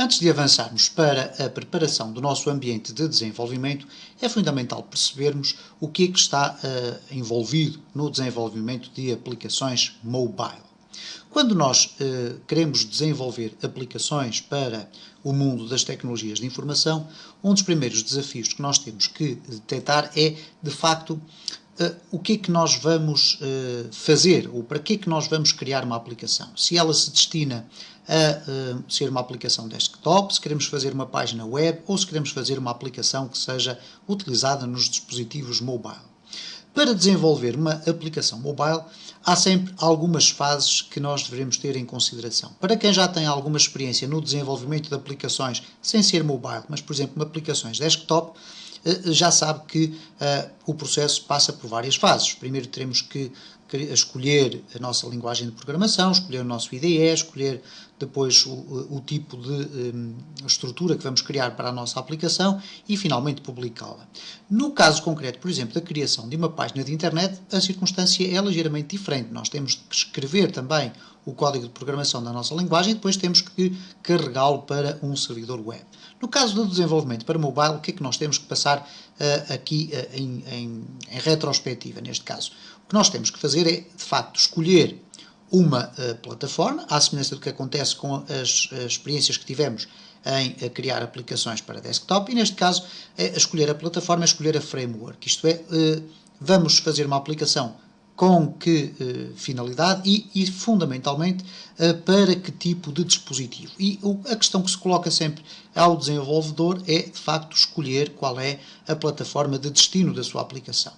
Antes de avançarmos para a preparação do nosso ambiente de desenvolvimento, é fundamental percebermos o que é que está envolvido no desenvolvimento de aplicações mobile. Quando nós queremos desenvolver aplicações para o mundo das tecnologias de informação, um dos primeiros desafios que nós temos que detectar é, de facto, o que é que nós vamos fazer, ou para que é que nós vamos criar uma aplicação. Se ela se destina a ser uma aplicação desktop, se queremos fazer uma página web, ou se queremos fazer uma aplicação que seja utilizada nos dispositivos mobile. Para desenvolver uma aplicação mobile, há sempre algumas fases que nós devemos ter em consideração. Para quem já tem alguma experiência no desenvolvimento de aplicações sem ser mobile, mas, por exemplo, aplicações desktop, já sabe que o processo passa por várias fases. Primeiro teremos que escolher a nossa linguagem de programação, escolher o nosso IDE, escolher depois o tipo de estrutura que vamos criar para a nossa aplicação e, finalmente, publicá-la. No caso concreto, por exemplo, da criação de uma página de internet, a circunstância é ligeiramente diferente. Nós temos que escrever também o código de programação da nossa linguagem e depois temos que carregá-lo para um servidor web. No caso do desenvolvimento para mobile, o que é que nós temos que passar aqui em retrospectiva, neste caso? O que nós temos que fazer é, de facto, escolher uma plataforma, à semelhança do que acontece com as experiências que tivemos em criar aplicações para desktop, e neste caso, escolher a plataforma, escolher a framework. Isto é, vamos fazer uma aplicação com que finalidade e fundamentalmente, para que tipo de dispositivo. E a questão que se coloca sempre ao desenvolvedor é, de facto, escolher qual é a plataforma de destino da sua aplicação.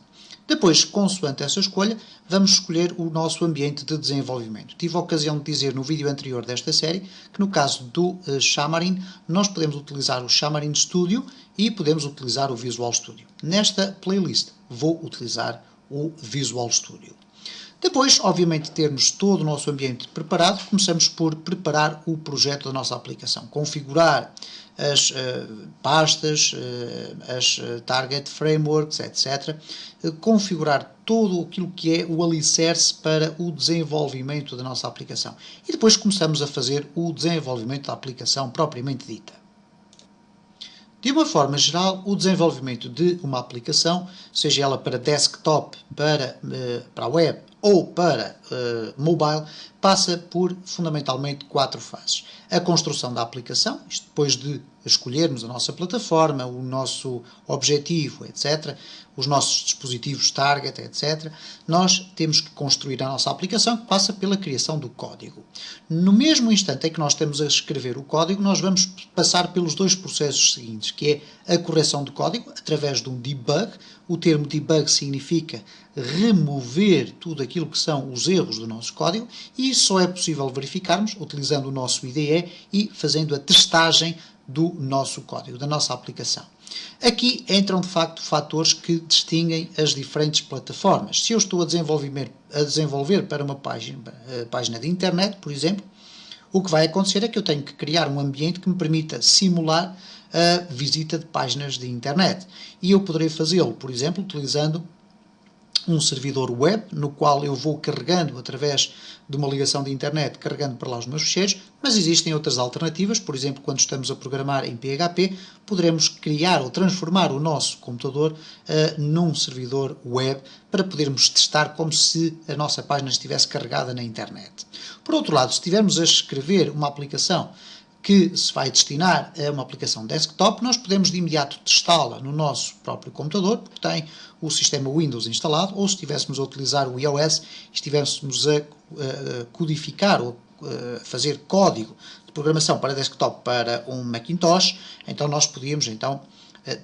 Depois, consoante essa escolha, vamos escolher o nosso ambiente de desenvolvimento. Tive a ocasião de dizer no vídeo anterior desta série que no caso do Xamarin, nós podemos utilizar o Xamarin Studio e podemos utilizar o Visual Studio. Nesta playlist vou utilizar o Visual Studio. Depois, obviamente, termos todo o nosso ambiente preparado, começamos por preparar o projeto da nossa aplicação. Configurar as pastas, as target frameworks, etc. Configurar todo aquilo que é o alicerce para o desenvolvimento da nossa aplicação. E depois começamos a fazer o desenvolvimento da aplicação propriamente dita. De uma forma geral, o desenvolvimento de uma aplicação, seja ela para desktop, para a web ou para mobile, passa por fundamentalmente 4 fases. A construção da aplicação, isto depois de escolhermos a nossa plataforma, o nosso objetivo, etc., os nossos dispositivos target, etc., nós temos que construir a nossa aplicação, que passa pela criação do código. No mesmo instante em que nós estamos a escrever o código, nós vamos passar pelos 2 processos seguintes, que é a correção do código, através de um debug. O termo debug significa remover tudo aquilo que são os erros do nosso código, e isso só é possível verificarmos utilizando o nosso IDE e fazendo a testagem do nosso código, da nossa aplicação. Aqui entram, de facto, fatores que distinguem as diferentes plataformas. Se eu estou a desenvolver para uma página de internet, por exemplo, o que vai acontecer é que eu tenho que criar um ambiente que me permita simular a visita de páginas de internet. E eu poderei fazê-lo, por exemplo, utilizando um servidor web, no qual eu vou carregando através de uma ligação de internet, carregando para lá os meus ficheiros, mas existem outras alternativas. Por exemplo, quando estamos a programar em PHP, poderemos criar ou transformar o nosso computador num servidor web para podermos testar como se a nossa página estivesse carregada na internet. Por outro lado, se estivermos a escrever uma aplicação que se vai destinar a uma aplicação desktop, nós podemos de imediato testá-la no nosso próprio computador, porque tem o sistema Windows instalado, ou se estivéssemos a utilizar o iOS, estivéssemos a codificar ou fazer código de programação para desktop para um Macintosh, então nós podíamos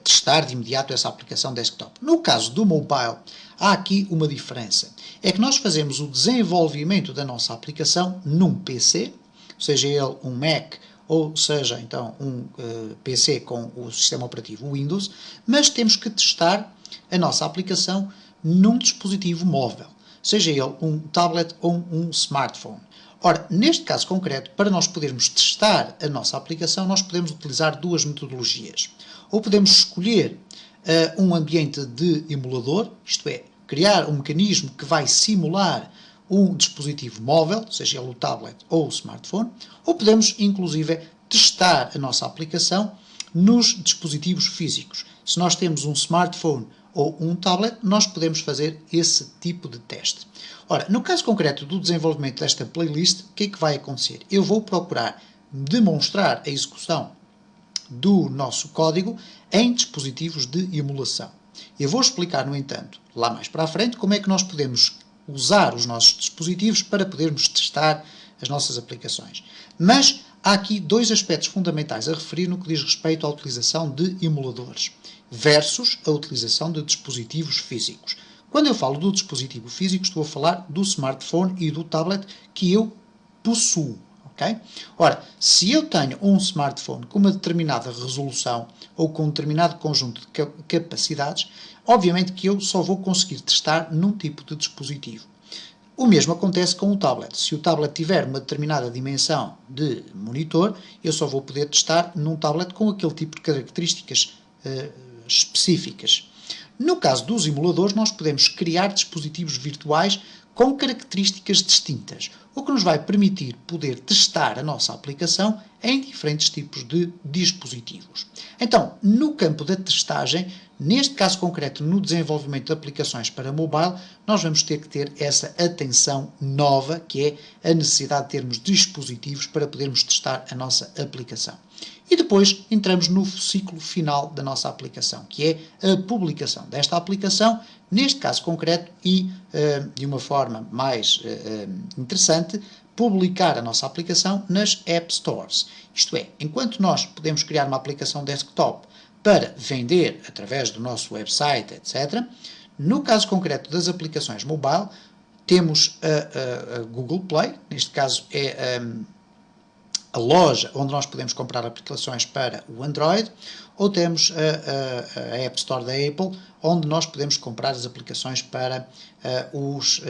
testar de imediato essa aplicação desktop. No caso do mobile, há aqui uma diferença. É que nós fazemos o desenvolvimento da nossa aplicação num PC, seja ele um Mac, ou seja, então, um PC com o sistema operativo Windows, mas temos que testar a nossa aplicação num dispositivo móvel, seja ele um tablet ou um smartphone. Ora, neste caso concreto, para nós podermos testar a nossa aplicação, nós podemos utilizar 2 metodologias. Ou podemos escolher um ambiente de emulador, isto é, criar um mecanismo que vai simular um dispositivo móvel, seja ele o tablet ou o smartphone, ou podemos, inclusive, testar a nossa aplicação nos dispositivos físicos. Se nós temos um smartphone ou um tablet, nós podemos fazer esse tipo de teste. Ora, no caso concreto do desenvolvimento desta playlist, o que é que vai acontecer? Eu vou procurar demonstrar a execução do nosso código em dispositivos de emulação. Eu vou explicar, no entanto, lá mais para a frente, como é que nós podemos usar os nossos dispositivos para podermos testar as nossas aplicações. Mas há aqui dois aspectos fundamentais a referir no que diz respeito à utilização de emuladores versus a utilização de dispositivos físicos. Quando eu falo do dispositivo físico, estou a falar do smartphone e do tablet que eu possuo. Okay? Ora, se eu tenho um smartphone com uma determinada resolução ou com um determinado conjunto de capacidades, obviamente que eu só vou conseguir testar num tipo de dispositivo. O mesmo acontece com o tablet. Se o tablet tiver uma determinada dimensão de monitor, eu só vou poder testar num tablet com aquele tipo de características específicas. No caso dos emuladores, nós podemos criar dispositivos virtuais com características distintas, o que nos vai permitir poder testar a nossa aplicação em diferentes tipos de dispositivos. Então, no campo da testagem, neste caso concreto, no desenvolvimento de aplicações para mobile, nós vamos ter que ter essa atenção nova, que é a necessidade de termos dispositivos para podermos testar a nossa aplicação. E depois entramos no ciclo final da nossa aplicação, que é a publicação desta aplicação, neste caso concreto e, de uma forma mais interessante, publicar a nossa aplicação nas App Stores. Isto é, enquanto nós podemos criar uma aplicação desktop para vender através do nosso website, etc., no caso concreto das aplicações mobile, temos a Google Play, neste caso é a loja onde nós podemos comprar aplicações para o Android, ou temos a App Store da Apple, onde nós podemos comprar as aplicações para os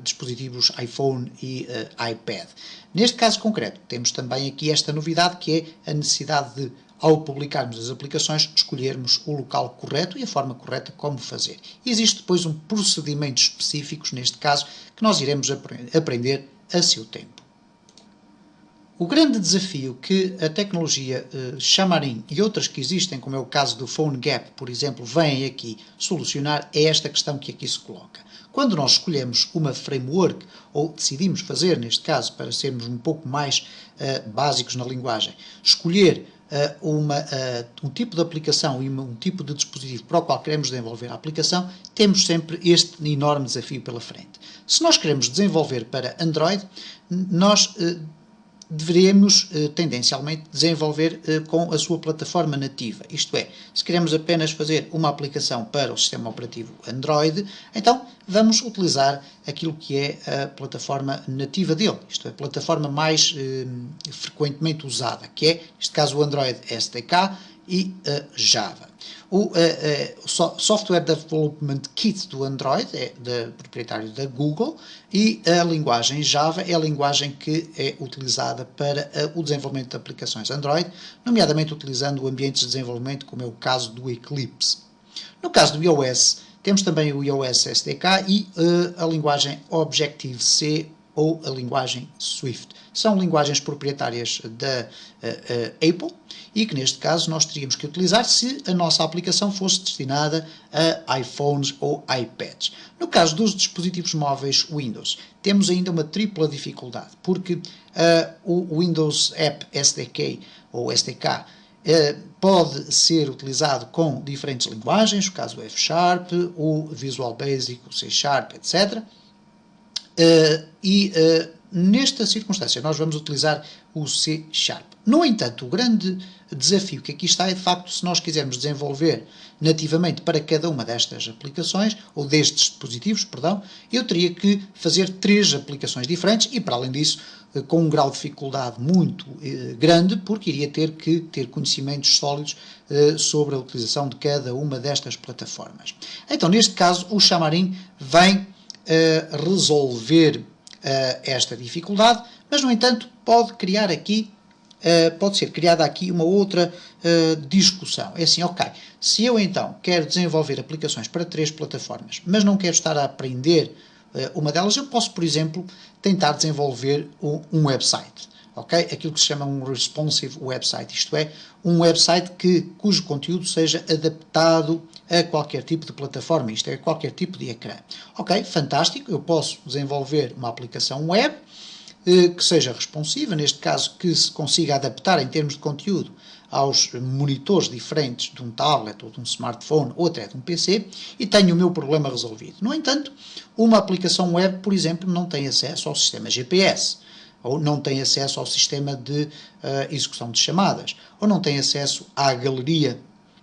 dispositivos iPhone e iPad. Neste caso concreto, temos também aqui esta novidade, que é a necessidade de, ao publicarmos as aplicações, escolhermos o local correto e a forma correta como fazer. E existe depois um procedimento específico, neste caso, que nós iremos aprender a seu tempo. O grande desafio que a tecnologia Xamarin e outras que existem, como é o caso do PhoneGap, por exemplo, vêm aqui solucionar, é esta questão que aqui se coloca. Quando nós escolhemos uma framework, ou decidimos fazer, neste caso, para sermos um pouco mais básicos na linguagem, escolher um tipo de aplicação e um tipo de dispositivo para o qual queremos desenvolver a aplicação, temos sempre este enorme desafio pela frente. Se nós queremos desenvolver para Android, nós deveremos tendencialmente desenvolver com a sua plataforma nativa. Isto é, se queremos apenas fazer uma aplicação para o sistema operativo Android, então vamos utilizar aquilo que é a plataforma nativa dele. Isto é, a plataforma mais frequentemente usada, que é, neste caso, o Android SDK e Java. O Software Development Kit do Android é proprietário da Google e a linguagem Java é a linguagem que é utilizada para o desenvolvimento de aplicações Android, nomeadamente utilizando ambientes de desenvolvimento, como é o caso do Eclipse. No caso do iOS, temos também o iOS SDK e a linguagem Objective-C ou a linguagem Swift. São linguagens proprietárias da Apple e que, neste caso, nós teríamos que utilizar se a nossa aplicação fosse destinada a iPhones ou iPads. No caso dos dispositivos móveis Windows, temos ainda uma tripla dificuldade, porque o Windows App SDK ou SDK pode ser utilizado com diferentes linguagens, o caso do F Sharp, o Visual Basic, o C Sharp, etc. Nesta circunstância nós vamos utilizar o C Sharp. No entanto, o grande desafio que aqui está é, de facto, se nós quisermos desenvolver nativamente para cada uma destas aplicações, ou destes dispositivos, perdão, eu teria que fazer 3 aplicações diferentes e, para além disso, com um grau de dificuldade muito grande, porque iria ter que ter conhecimentos sólidos sobre a utilização de cada uma destas plataformas. Então, neste caso, o Xamarin vem resolver esta dificuldade, mas, no entanto, pode ser criada aqui uma outra discussão. É assim, ok, se eu então quero desenvolver aplicações para 3 plataformas, mas não quero estar a aprender uma delas, eu posso, por exemplo, tentar desenvolver um website. ok? Aquilo que se chama um responsive website, isto é, um website cujo conteúdo seja adaptado a qualquer tipo de plataforma, isto é, a qualquer tipo de ecrã. Ok, fantástico, eu posso desenvolver uma aplicação web que seja responsiva, neste caso que se consiga adaptar em termos de conteúdo aos monitores diferentes de um tablet ou de um smartphone ou até de um PC e tenho o meu problema resolvido. No entanto, uma aplicação web, por exemplo, não tem acesso ao sistema GPS, ou não tem acesso ao sistema de execução de chamadas, ou não tem acesso à galeria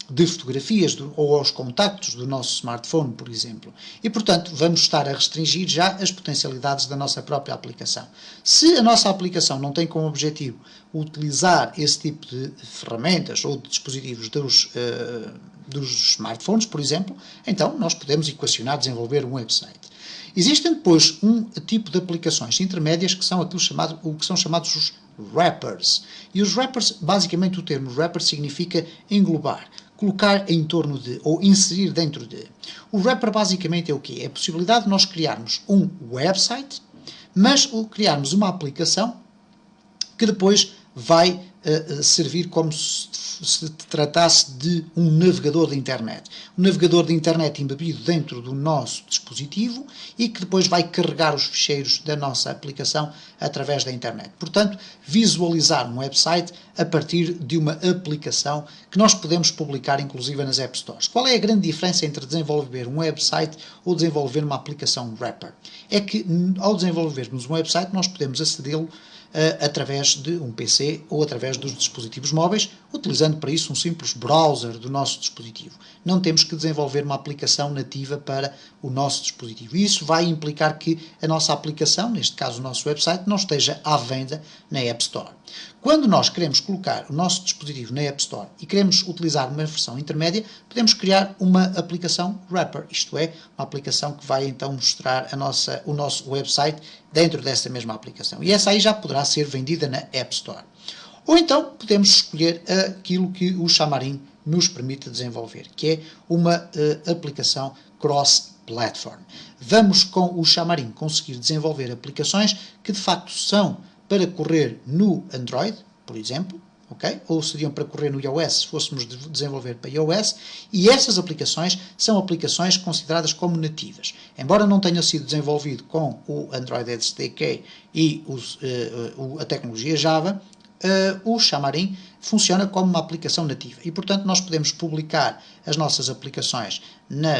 de fotografias ou aos contactos do nosso smartphone, por exemplo. E, portanto, vamos estar a restringir já as potencialidades da nossa própria aplicação. Se a nossa aplicação não tem como objetivo utilizar esse tipo de ferramentas ou de dispositivos dos smartphones, por exemplo, então nós podemos equacionar desenvolver um website. Existem depois um tipo de aplicações intermédias que são o que são chamados os wrappers. E os wrappers, basicamente o termo wrapper significa englobar, colocar em torno de, ou inserir dentro de. O wrapper basicamente é o quê? É a possibilidade de nós criarmos um website, mas criarmos uma aplicação que depois vai servir como se tratasse de um navegador de internet. Um navegador de internet embebido dentro do nosso dispositivo e que depois vai carregar os ficheiros da nossa aplicação através da internet. Portanto, visualizar um website a partir de uma aplicação que nós podemos publicar inclusive nas App Stores. Qual é a grande diferença entre desenvolver um website ou desenvolver uma aplicação wrapper? É que ao desenvolvermos um website nós podemos acedê-lo através de um PC ou através dos dispositivos móveis, utilizando para isso um simples browser do nosso dispositivo. Não temos que desenvolver uma aplicação nativa para o nosso dispositivo. E isso vai implicar que a nossa aplicação, neste caso o nosso website, não esteja à venda na App Store. Quando nós queremos colocar o nosso dispositivo na App Store e queremos utilizar uma versão intermédia, podemos criar uma aplicação wrapper, isto é, uma aplicação que vai então mostrar o nosso website dentro dessa mesma aplicação. E essa aí já poderá ser vendida na App Store. Ou então podemos escolher aquilo que o Xamarin nos permite desenvolver, que é uma aplicação cross-platform. Vamos com o Xamarin conseguir desenvolver aplicações que de facto são para correr no Android, por exemplo, okay? Ou seriam para correr no iOS se fôssemos desenvolver para iOS, e essas aplicações são aplicações consideradas como nativas. Embora não tenha sido desenvolvido com o Android SDK e a tecnologia Java, o Xamarin funciona como uma aplicação nativa e, portanto, nós podemos publicar as nossas aplicações na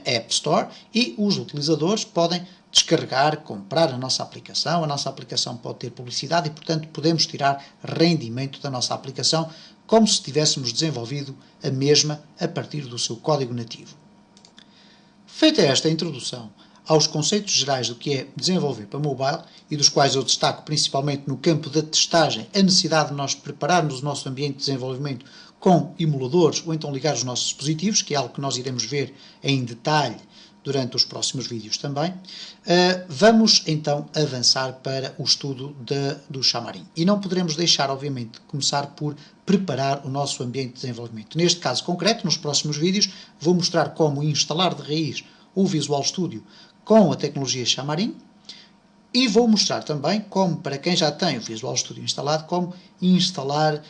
App Store e os utilizadores podem descarregar, comprar a nossa aplicação pode ter publicidade e, portanto, podemos tirar rendimento da nossa aplicação como se tivéssemos desenvolvido a mesma a partir do seu código nativo. Feita esta introdução aos conceitos gerais do que é desenvolver para mobile e dos quais eu destaco principalmente no campo da testagem a necessidade de nós prepararmos o nosso ambiente de desenvolvimento com emuladores ou então ligar os nossos dispositivos, que é algo que nós iremos ver em detalhe durante os próximos vídeos também, vamos então avançar para o estudo do Xamarin. E não poderemos deixar, obviamente, de começar por preparar o nosso ambiente de desenvolvimento. Neste caso concreto, nos próximos vídeos, vou mostrar como instalar de raiz o Visual Studio com a tecnologia Xamarin e vou mostrar também como, para quem já tem o Visual Studio instalado, como instalar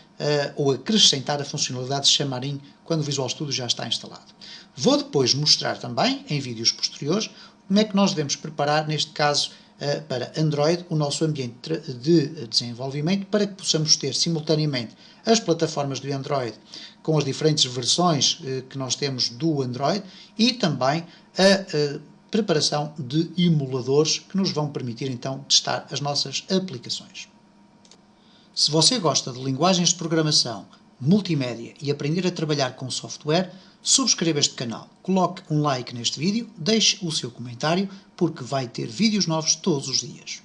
ou acrescentar a funcionalidade de Xamarin quando o Visual Studio já está instalado. Vou depois mostrar também, em vídeos posteriores, como é que nós devemos preparar, neste caso, para Android, o nosso ambiente de desenvolvimento para que possamos ter simultaneamente as plataformas do Android com as diferentes versões que nós temos do Android e também a preparação de emuladores que nos vão permitir então testar as nossas aplicações. Se você gosta de linguagens de programação, multimédia e aprender a trabalhar com software, subscreva este canal, coloque um like neste vídeo, deixe o seu comentário porque vai ter vídeos novos todos os dias.